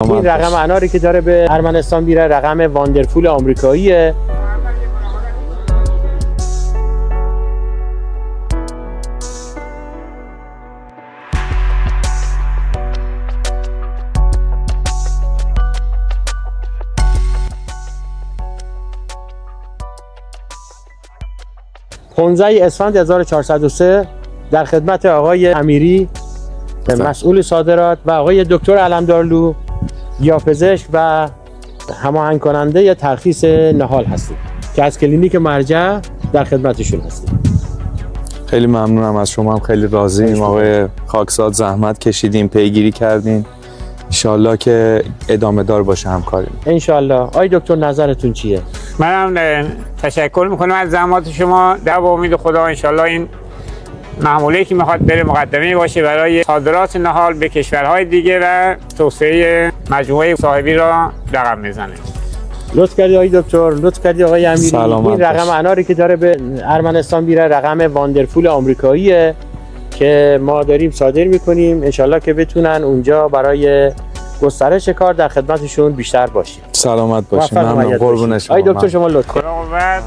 این رقم اناری که داره به ارمنستان میره رقم واندرفول آمریکاییه. پونزه اسفند 1403 در خدمت آقای امیری مسئول صادرات و آقای دکتر علمدارلو گیاه‌پزشک و هماهنگ کننده ترخیص نهال هستیم که از کلینیک مرجع در خدمتشون هستیم. خیلی ممنونم از شما، هم خیلی راضییم آقای خاکزاد، زحمت کشیدین، پیگیری کردین. انشالله که ادامه دار باشه همکاری. انشالله. آقای دکتر نظرتون چیه؟ منم تشکر میکنم از زحمات شما. در با امید خدا انشالله این محموله که میخواد بره مقدمه باشه برای صادرات نهال به کشورهای دیگه و توسعه مجموعه صاحبی را رقم میزنه. لطف کردی آقای دکتر، لطف کردی آقای امیری. این رقم اناری که داره به ارمنستان میره رقم واندرفول آمریکاییه که ما داریم صادر میکنیم. انشالله که بتونن اونجا برای گسترش کار در خدمتشون بیشتر باشیم. سلامت باشیم. ممنون. قربون شما. آقای دکتر شما لطف. خدا قوت.